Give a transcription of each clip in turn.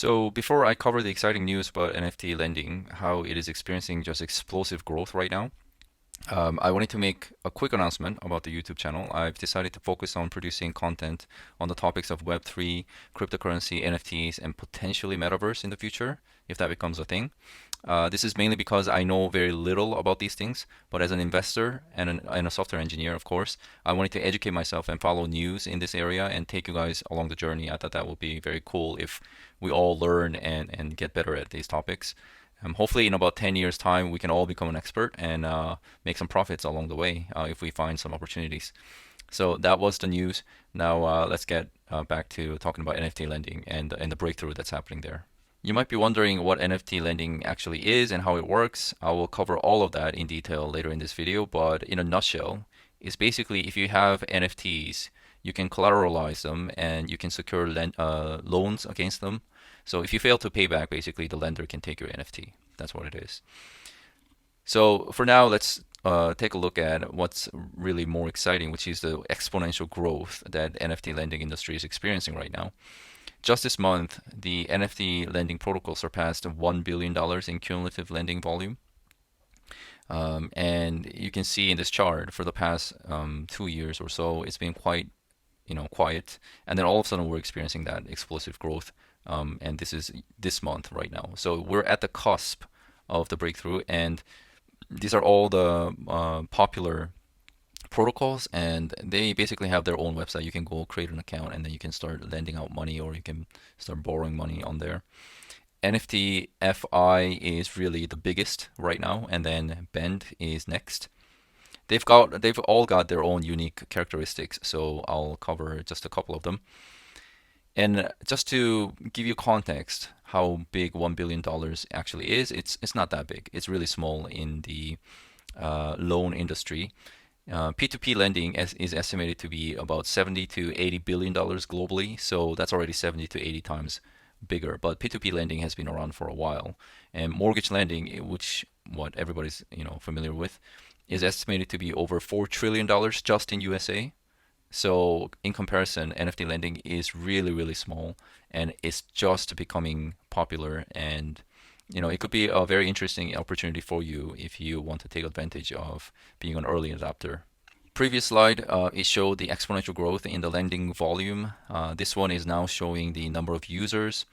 So before I cover the exciting news about NFT lending, how it is experiencing just explosive growth right now, I wanted to make a quick announcement about the YouTube channel. I've decided to focus on producing content on the topics of Web3, cryptocurrency, NFTs, and potentially metaverse in the future, if that becomes a thing. This is mainly because I know very little about these things, but as an investor and a software engineer, of course, I wanted to educate myself and follow news in this area and take you guys along the journey. I thought that would be very cool if we all learn and get better at these topics. Hopefully, in about 10 years' time, we can all become an expert and make some profits along the way if we find some opportunities. So that was the news. Now let's get back to talking about NFT lending and the breakthrough that's happening there. You might be wondering what NFT lending actually is and how it works. I will cover all of that in detail later in this video, but in a nutshell, it's basically if you have NFTs, you can collateralize them and you can secure loans against them. So if you fail to pay back, basically the lender can take your NFT. That's what it is. So for now, let's take a look at what's really more exciting, which is the exponential growth that NFT lending industry is experiencing right now. Just this month, the NFT lending protocol surpassed $1 billion in cumulative lending volume. And you can see in this chart for the past 2 years or so, it's been quite, quiet. And then all of a sudden, we're experiencing that explosive growth. And this is this month right now. So we're at the cusp of the breakthrough. And these are all the popular protocols, and they basically have their own website. You can go create an account and then you can start lending out money or you can start borrowing money on there. NFT FI is really the biggest right now, and then Bend is next. They've all got their own unique characteristics, so I'll cover just a couple of them. And just to give you context, how big $1 billion actually is, it's not that big. It's really small in the loan industry. P2P lending is estimated to be about 70 to 80 billion dollars globally, so that's already 70 to 80 times bigger. But P2P lending has been around for a while, and mortgage lending, which what everybody's familiar with, is estimated to be over $4 trillion just in USA. So in comparison, NFT lending is really, really small and it's just becoming popular. And it could be a very interesting opportunity for you if you want to take advantage of being an early adopter. Previous slide, it showed the exponential growth in the lending volume. This one is now showing the number of users,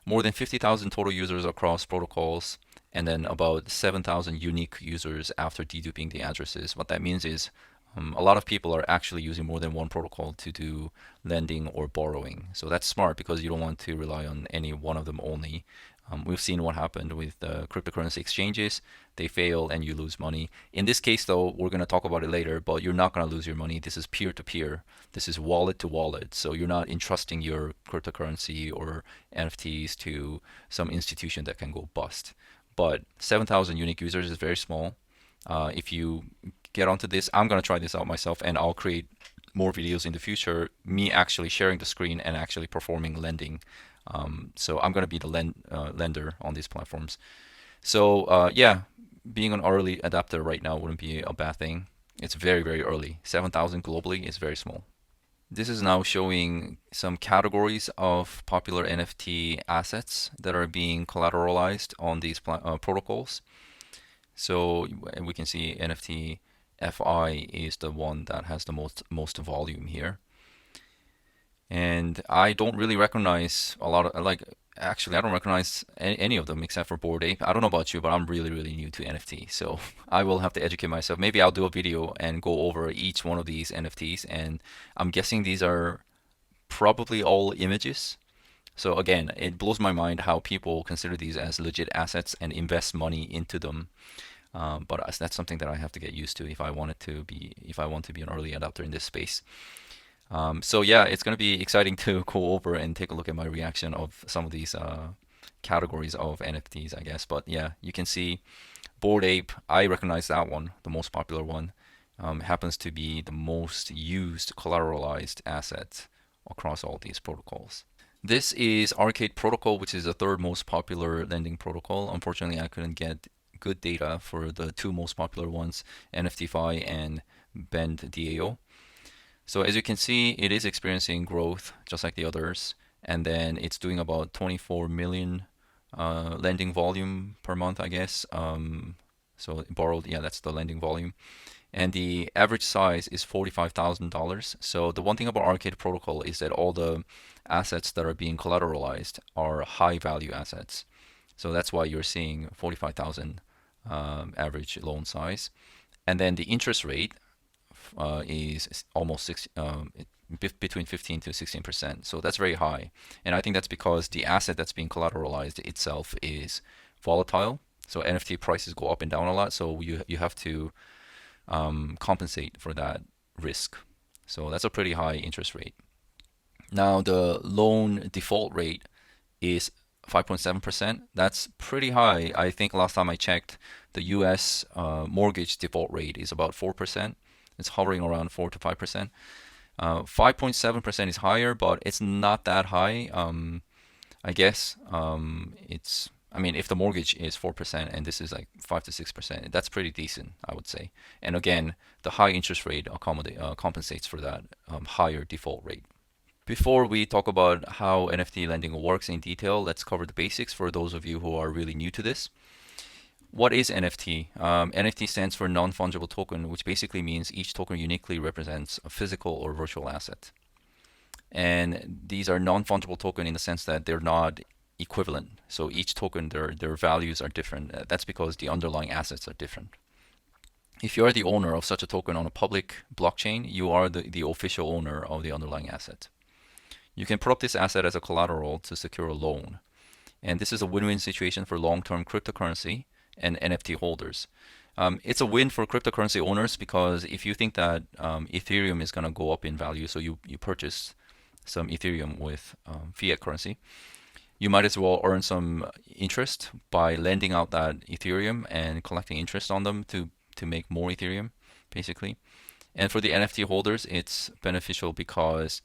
more than 50,000 total users across protocols, and then about 7,000 unique users after deduping the addresses. What that means is a lot of people are actually using more than one protocol to do lending or borrowing. So that's smart because you don't want to rely on any one of them only. We've seen what happened with cryptocurrency exchanges. They fail and you lose money. In this case, though, we're going to talk about it later, but you're not going to lose your money. This is peer-to-peer. This is wallet to wallet. So you're not entrusting your cryptocurrency or NFTs to some institution that can go bust. But 7,000 unique users is very small. If you get onto this, I'm going to try this out myself and I'll create more videos in the future, me actually sharing the screen and actually performing lending. So I'm going to be the lender on these platforms. So yeah, being an early adapter right now wouldn't be a bad thing. It's very, very early. 7,000 globally is very small. This is now showing some categories of popular NFT assets that are being collateralized on these protocols. So we can see NFT FI is the one that has the most volume here. And I don't really recognize a lot of actually I don't recognize any of them except for Bored Ape. I don't know about you, but I'm really, really new to NFT. So I will have to educate myself. Maybe I'll do a video and go over each one of these NFTs. And I'm guessing these are probably all images. So again, it blows my mind how people consider these as legit assets and invest money into them. But that's something that I have to get used to if I want to be an early adopter in this space. So yeah, it's going to be exciting to go over and take a look at my reaction of some of these categories of NFTs, I guess. But yeah, you can see Bored Ape. I recognize that one, the most popular one. Happens to be the most used collateralized asset across all these protocols. This is Arcade Protocol, which is the third most popular lending protocol. Unfortunately, I couldn't get good data for the two most popular ones, NFTFi and Bend DAO. So as you can see, it is experiencing growth just like the others. and then it's doing about 24 million lending volume per month, I guess. So borrowed, yeah, that's the lending volume. And the average size is $45,000. So the one thing about Arcade Protocol is that all the assets that are being collateralized are high value assets. So that's why you're seeing 45,000 average loan size. And then the interest rate is almost between 15 to 16%. So that's very high. And I think that's because the asset that's being collateralized itself is volatile. So NFT prices go up and down a lot. So you have to compensate for that risk. So that's a pretty high interest rate. Now the loan default rate is 5.7%. That's pretty high. I think last time I checked, the US mortgage default rate is about 4%. It's hovering around 4 to 5%. 5.7% is higher, but it's not that high. I guess I mean, if the mortgage is 4% and this is like 5 to 6%, that's pretty decent, I would say. And again, the high interest rate compensates for that higher default rate. Before we talk about how NFT lending works in detail, let's cover the basics for those of you who are really new to this. What is NFT? NFT stands for non-fungible token, which basically means each token uniquely represents a physical or virtual asset. And these are non-fungible token in the sense that they're not equivalent. So each token, their values are different. That's because the underlying assets are different. If you are the owner of such a token on a public blockchain, you are the official owner of the underlying asset. You can put up this asset as a collateral to secure a loan. And this is a win-win situation for long-term cryptocurrency and NFT holders. It's a win for cryptocurrency owners because if you think that Ethereum is going to go up in value, so you purchase some Ethereum with fiat currency, you might as well earn some interest by lending out that Ethereum and collecting interest on them to make more Ethereum, basically. And for the NFT holders, it's beneficial because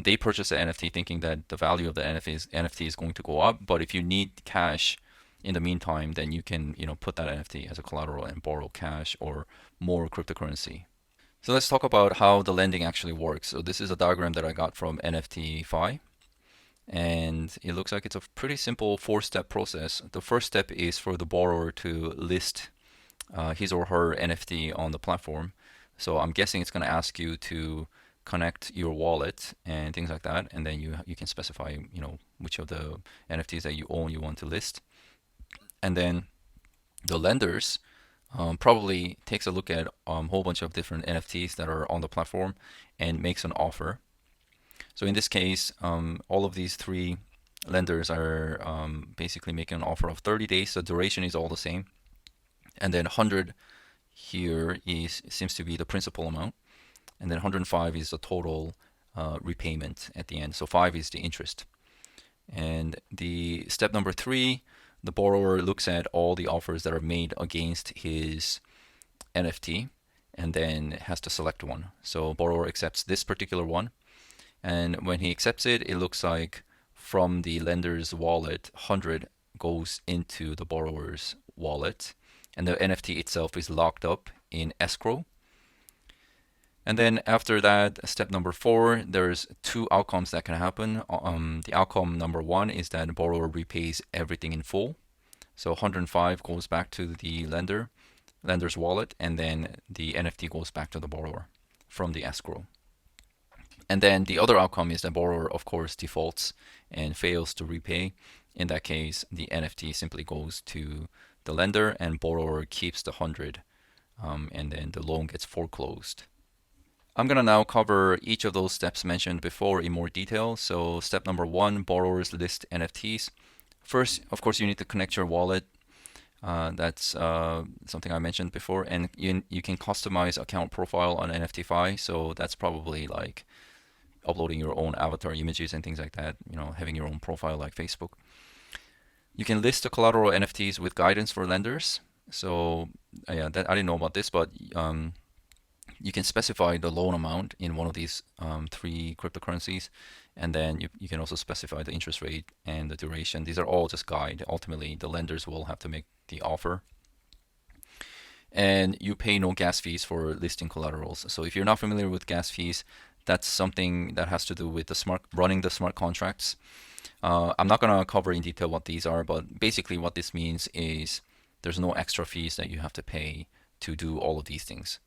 they purchase the NFT thinking that the value of the NFT is going to go up. But if you need cash in the meantime, then you can put that NFT as a collateral and borrow cash or more cryptocurrency. So let's talk about how the lending actually works. So this is a diagram that I got from NFTFi. And it looks like it's a pretty simple 4-step process. The first step is for the borrower to list his or her NFT on the platform. So I'm guessing it's going to ask you to connect your wallet and things like that, and then you can specify which of the NFTs that you own you want to list. And then the lenders probably takes a look at a whole bunch of different NFTs that are on the platform and makes an offer. So in this case, all of these three lenders are basically making an offer of 30 days. The duration is all the same. And then 100 here seems to be the principal amount. And then 105 is the total repayment at the end. So 5 is the interest. And the step number 3, the borrower looks at all the offers that are made against his NFT and then has to select one. So borrower accepts this particular one. And when he accepts it, it looks like from the lender's wallet, 100 goes into the borrower's wallet. And the NFT itself is locked up in escrow. And then after that, step number 4, there's 2 outcomes that can happen. The outcome number 1 is that the borrower repays everything in full. So 105 goes back to the lender's wallet, and then the NFT goes back to the borrower from the escrow. And then the other outcome is that borrower, of course, defaults and fails to repay. In that case, the NFT simply goes to the lender and borrower keeps the 100, and then the loan gets foreclosed. I'm going to now cover each of those steps mentioned before in more detail. So step number 1, borrowers list NFTs. First, of course, you need to connect your wallet. That's something I mentioned before. And you can customize account profile on NFTFi. So that's probably like uploading your own avatar images and things like that, having your own profile like Facebook. You can list the collateral NFTs with guidance for lenders. So yeah, I didn't know about this, but you can specify the loan amount in one of these 3 cryptocurrencies, and then you can also specify the interest rate and the duration. These are all just guide. Ultimately, the lenders will have to make the offer. And you pay no gas fees for listing collaterals. So if you're not familiar with gas fees, That's something that has to do with the running the smart contracts. I'm not going to cover in detail what these are, but basically what this means is there's no extra fees that you have to pay to do all of these things.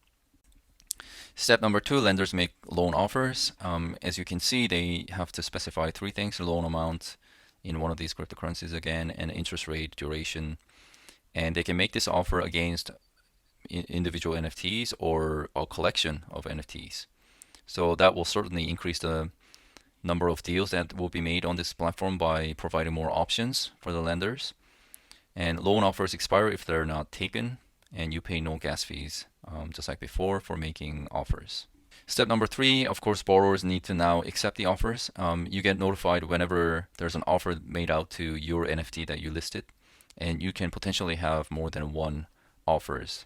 Step number two, lenders make loan offers. As you can see, they have to specify three things: the loan amount in one of these cryptocurrencies again, and interest rate, duration. And they can make this offer against individual NFTs or a collection of NFTs. So that will certainly increase the number of deals that will be made on this platform by providing more options for the lenders. And loan offers expire if they're not taken, and you pay no gas fees, just like before, for making offers. Step number three, of course, borrowers need to now accept the offers. You get notified whenever there's an offer made out to your NFT that you listed, and you can potentially have more than one offers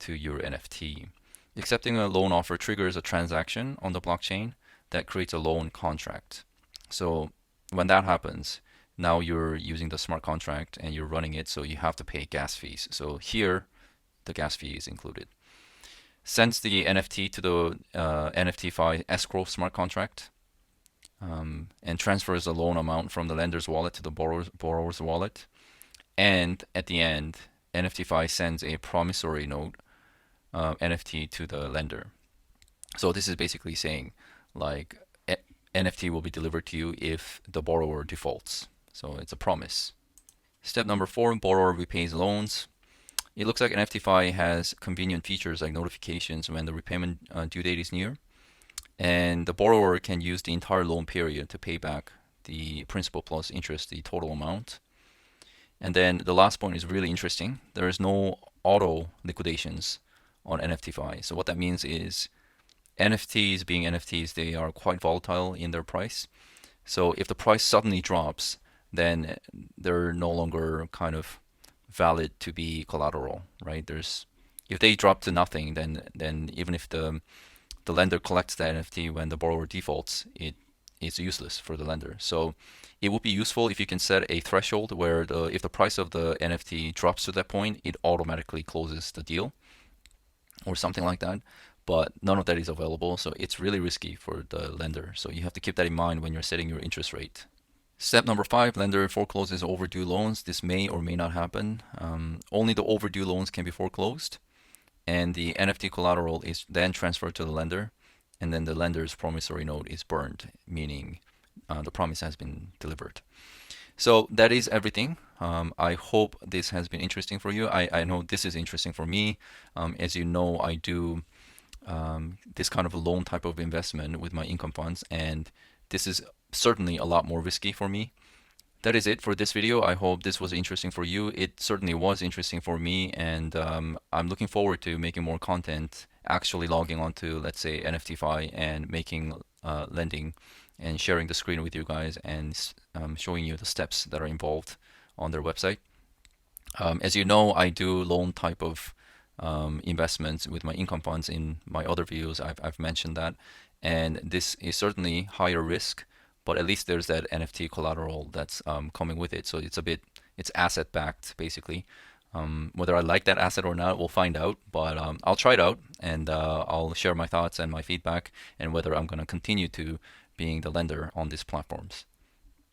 to your NFT. Accepting a loan offer triggers a transaction on the blockchain that creates a loan contract. So when that happens, now you're using the smart contract and you're running it, so you have to pay gas fees. So here, the gas fee is included. Sends the NFT to the NFTFi escrow smart contract, and transfers the loan amount from the lender's wallet to the borrower's wallet. And at the end, NFTFi sends a promissory note NFT to the lender. So this is basically saying, like, NFT will be delivered to you if the borrower defaults. So it's a promise. Step number four, borrower repays loans. It looks like NFTFi has convenient features like notifications when the repayment due date is near. And the borrower can use the entire loan period to pay back the principal plus interest, the total amount. And then the last point is really interesting. There is no auto liquidations on NFTFi. So what that means is NFTs, being NFTs, they are quite volatile in their price. So if the price suddenly drops, then they're no longer kind of valid to be collateral, right? If they drop to nothing, then even if the lender collects the NFT when the borrower defaults, it is useless for the lender. So it would be useful if you can set a threshold where if the price of the NFT drops to that point, it automatically closes the deal or something like that. But none of that is available, so it's really risky for the lender. So you have to keep that in mind when you're setting your interest rate. Step number five, lender forecloses overdue loans. This may or may not happen. Only the overdue loans can be foreclosed, and the NFT collateral is then transferred to the lender, and then the lender's promissory note is burned, meaning the promise has been delivered. So that is everything. I hope this has been interesting for you. I know this is interesting for me. As you know, I do this kind of a loan type of investment with my income funds, and this is certainly a lot more risky for me. That is it for this video. I hope this was interesting for you. It certainly was interesting for me, and I'm looking forward to making more content, actually logging onto, let's say, NFTFi and making lending and sharing the screen with you guys and showing you the steps that are involved on their website. As you know, I do loan type of investments with my income funds. In my other videos, I've mentioned that, and this is certainly higher risk, but at least there's that NFT collateral that's coming with it. So it's asset backed basically. Whether I like that asset or not, we'll find out, but I'll try it out, and I'll share my thoughts and my feedback and whether I'm going to continue to being the lender on these platforms.